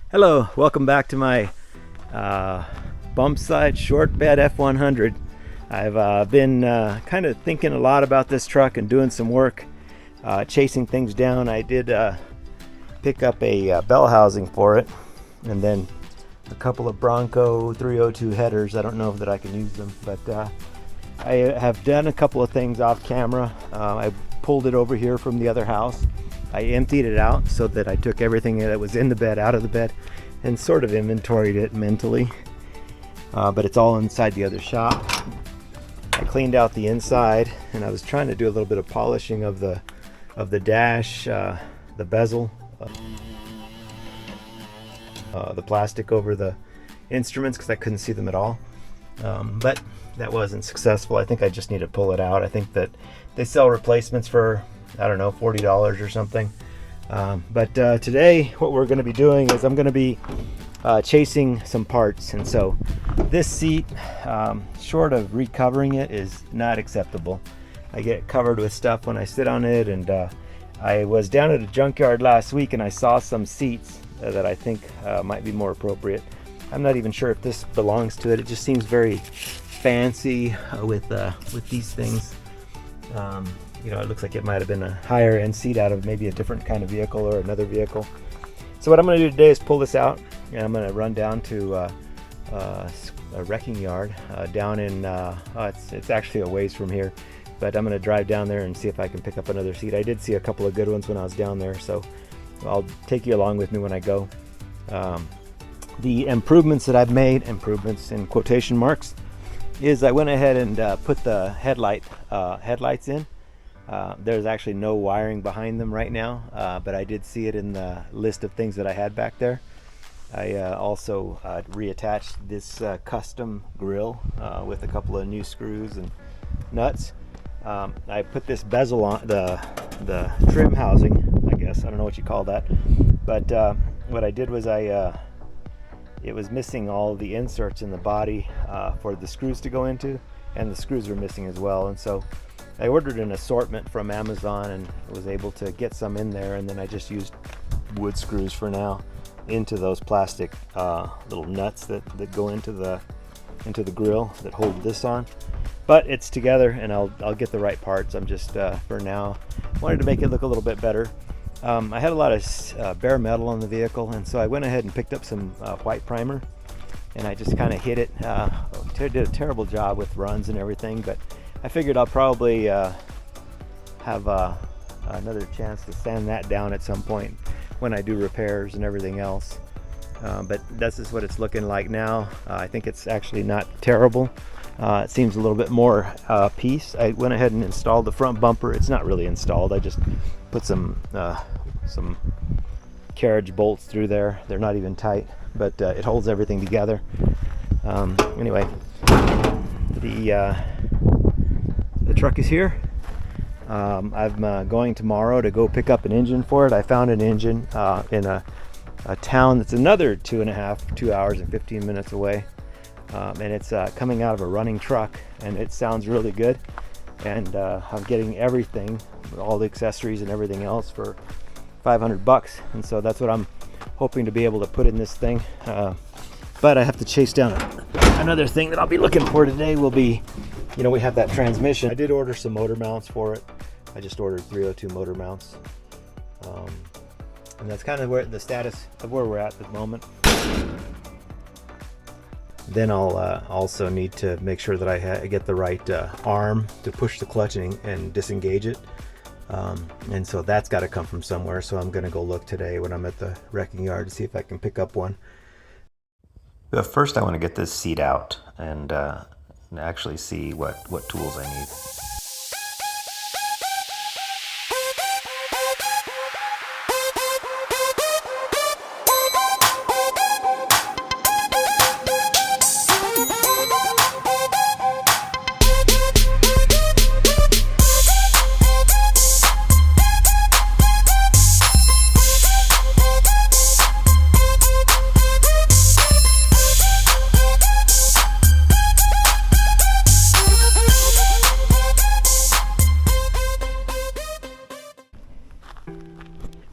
Hello, welcome back to my Bumpside Shortbed F100. I've been kind of thinking a lot about this truck and doing some work, chasing things down. I did pick up a bell housing for it, and then a couple of Bronco 302 headers. I don't know that I can use them, but I have done a couple of things off camera. I pulled it over here from the other house. I emptied it out so that I took everything that was in the bed out of the bed and sort of inventoried it mentally, but it's all inside the other shop. I cleaned out the inside, and I was trying to do a little bit of polishing of the dash, the bezel, the plastic over the instruments because I couldn't see them at all, but that wasn't successful. I think I just need to pull it out. I think that they sell replacements for, I don't know, $40 or something. But today what we're going to be doing is I'm going to be chasing some parts, and so this seat, short of recovering it, is not acceptable. I get covered with stuff when I sit on it, and I was down at a junkyard last week and I saw some seats that I think might be more appropriate. I'm not even sure if this belongs to it. It just seems very fancy with these things. You know, it looks like it might have been a higher end seat out of maybe a different kind of vehicle or another vehicle. So what I'm going to do today is pull this out, and I'm going to run down to a wrecking yard down in, it's actually a ways from here, but I'm going to drive down there and see if I can pick up another seat. I did see a couple of good ones when I was down there, so I'll take you along with me when I go. The improvements that I've made, improvements in quotation marks, is I went ahead and put the headlights in. There's actually no wiring behind them right now, but I did see it in the list of things that I had back there. I also reattached this custom grill with a couple of new screws and nuts. I put this bezel on the trim housing, I guess. I don't know what you call that, but what I did was it was missing all the inserts in the body for the screws to go into, and the screws were missing as well, and so I ordered an assortment from Amazon and was able to get some in there, and then I just used wood screws for now into those plastic little nuts that go into the grill that hold this on. But it's together, and I'll get the right parts. I'm just for now wanted to make it look a little bit better. I had a lot of bare metal on the vehicle, and so I went ahead and picked up some white primer, and I just kind of hit it. Did a terrible job with runs and everything, but I figured I'll probably have another chance to sand that down at some point when I do repairs and everything else. But this is what it's looking like now. I think it's actually not terrible. It seems a little bit more piece. I went ahead and installed the front bumper. It's not really installed. I just put some carriage bolts through there. They're not even tight, but it holds everything together. Anyway, the truck is here. I'm going tomorrow to go pick up an engine for it. I found an engine in a town that's another 2 hours and 15 minutes away, and it's coming out of a running truck, and it sounds really good, and I'm getting everything, all the accessories and everything else, for $500, and so that's what I'm hoping to be able to put in this thing. But I have to chase down another thing that I'll be looking for today. Will be, you know, we have that transmission. I did order some motor mounts for it. I just ordered 302 motor mounts, and that's kind of where the status of where we're at the moment. Then I'll also need to make sure that I get the right arm to push the clutch and disengage it, and so that's got to come from somewhere. So I'm going to go look today when I'm at the wrecking yard to see if I can pick up one. But first I want to get this seat out and actually see what tools I need.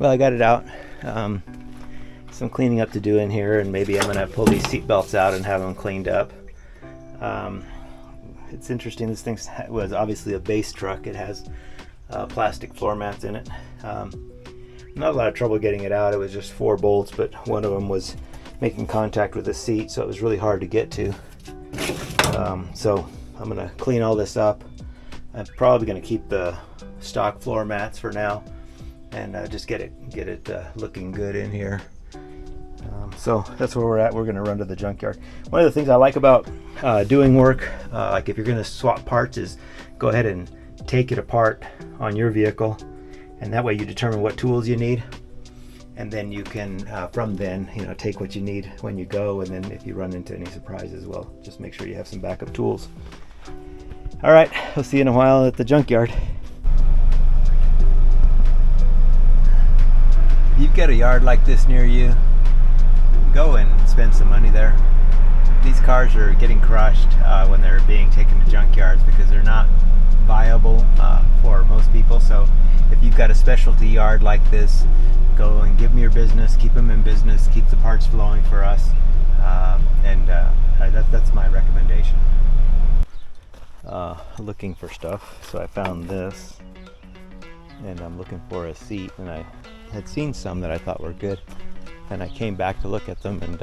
Well, I got it out. some cleaning up to do in here, and maybe I'm gonna pull these seat belts out and have them cleaned up. It's interesting, this thing was obviously a base truck. It has plastic floor mats in it. Not a lot of trouble getting it out. It was just 4 bolts, but one of them was making contact with the seat, so it was really hard to get to. So I'm gonna clean all this up. I'm probably gonna keep the stock floor mats for now, and just get it looking good in here. So that's where we're at. We're gonna run to the junkyard. One of the things I like about doing work, like if you're gonna swap parts, is go ahead and take it apart on your vehicle, and that way you determine what tools you need, and then you can from then take what you need when you go, and then if you run into any surprises, well, just make sure you have some backup tools. All right, we'll see you in a while at the junkyard. If you've got a yard like this near you, go and spend some money there. These cars are getting crushed when they're being taken to junkyards because they're not viable for most people. So if you've got a specialty yard like this, go and give them your business, keep them in business, keep the parts flowing for us, and that's my recommendation. Looking for stuff, so I found this, and I'm looking for a seat, and I had seen some that I thought were good, and I came back to look at them, and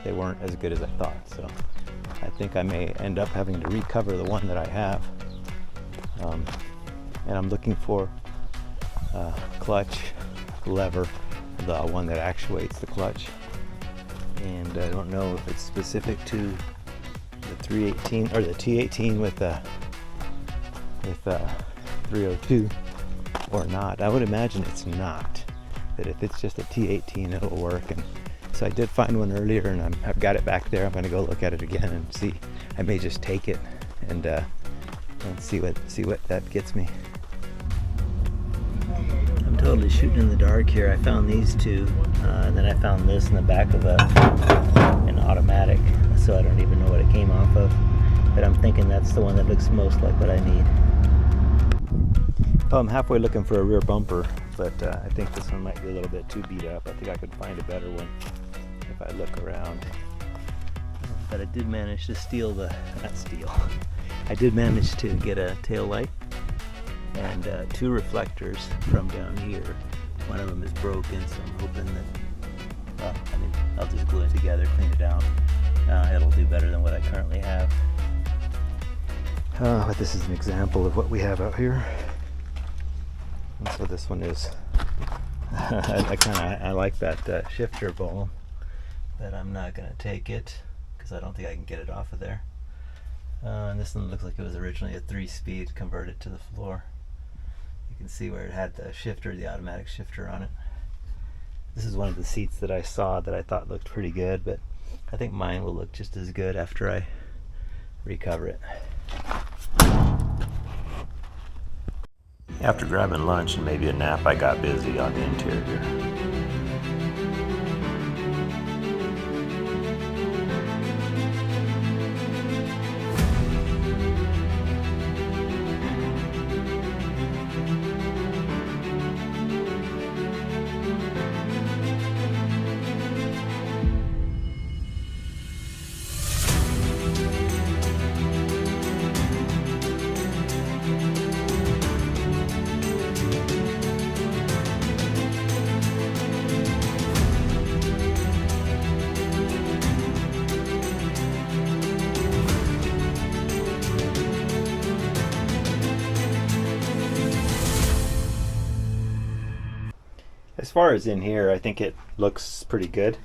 they weren't as good as I thought, so I think I may end up having to recover the one that I have. And I'm looking for clutch lever, the one that actuates the clutch, and I don't know if it's specific to the 318 or the T18 with 302 or not. I would imagine it's not, that if it's just a T18 it'll work. And so I did find one earlier, and I've got it back there. I'm going to go look at it again and see. I may just take it and see what that gets me. I'm totally shooting in the dark here. I found these two, and then I found this in the back of an automatic, so I don't even know what it came off of, but I'm thinking that's the one that looks most like what I need. Oh, I'm halfway looking for a rear bumper, but I think this one might be a little bit too beat up. I think I could find a better one if I look around. But I did manage to I did manage to get a tail light and 2 reflectors from down here. One of them is broken, so I'm hoping that, I'll just glue it together, clean it out. It'll do better than what I currently have. But this is an example of what we have out here. And so this one is, I like that shifter ball, but I'm not going to take it because I don't think I can get it off of there. And this one looks like it was originally a 3-speed converted to the floor. You can see where it had the shifter, the automatic shifter on it. This is one of the seats that I saw that I thought looked pretty good, but I think mine will look just as good after I recover it. After grabbing lunch and maybe a nap, I got busy on the interior. As far as in here, I think it looks pretty good.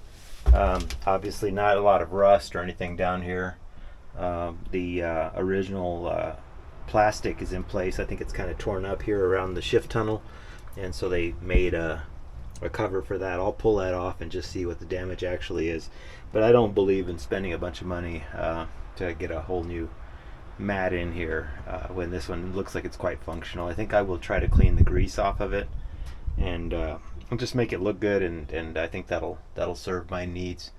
Obviously not a lot of rust or anything down here. The original plastic is in place. I think it's kind of torn up here around the shift tunnel, and so they made a cover for that. I'll pull that off and just see what the damage actually is. But I don't believe in spending a bunch of money to get a whole new mat in here when this one looks like it's quite functional. I think I will try to clean the grease off of it and just make it look good, and I think that'll serve my needs.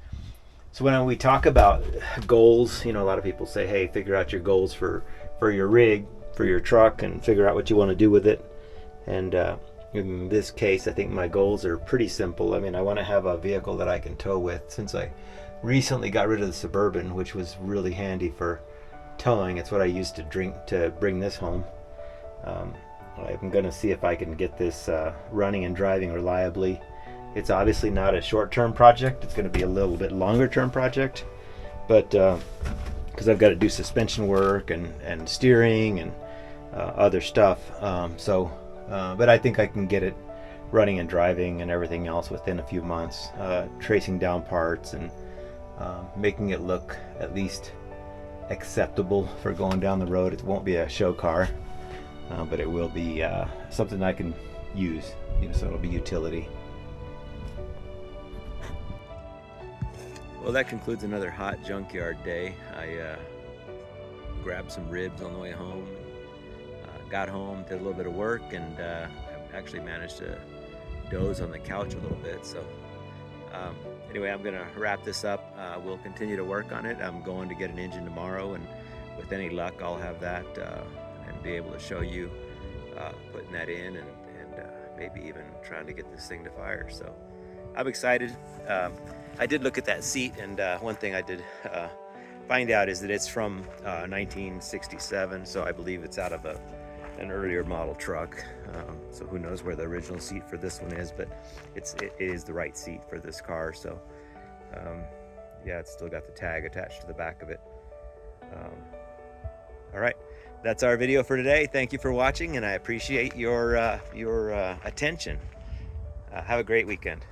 So when we talk about goals, a lot of people say, hey, figure out your goals for your rig, for your truck, and figure out what you want to do with it. And in this case, I think my goals are pretty simple. I mean, I want to have a vehicle that I can tow with, since I recently got rid of the Suburban, which was really handy for towing. It's what I used to bring this home. I'm going to see if I can get this running and driving reliably. It's obviously not a short-term project. It's going to be a little bit longer-term project, but because I've got to do suspension work and steering and other stuff. But I think I can get it running and driving and everything else within a few months, tracing down parts and making it look at least acceptable for going down the road. It won't be a show car, but it will be something I can use, so it'll be utility. Well, that concludes another hot junkyard day. I grabbed some ribs on the way home, got home, did a little bit of work, and actually managed to doze on the couch a little bit. So anyway, I'm gonna wrap this up. We'll continue to work on it. I'm going to get an engine tomorrow, and with any luck I'll have that and be able to show you putting that in and maybe even trying to get this thing to fire. So I'm excited. I did look at that seat, and one thing I did find out is that it's from 1967, so I believe it's out of an earlier model truck. So who knows where the original seat for this one is, but it is the right seat for this car. So yeah, it's still got the tag attached to the back of it. All right, that's our video for today. Thank you for watching, and I appreciate your attention. Have a great weekend.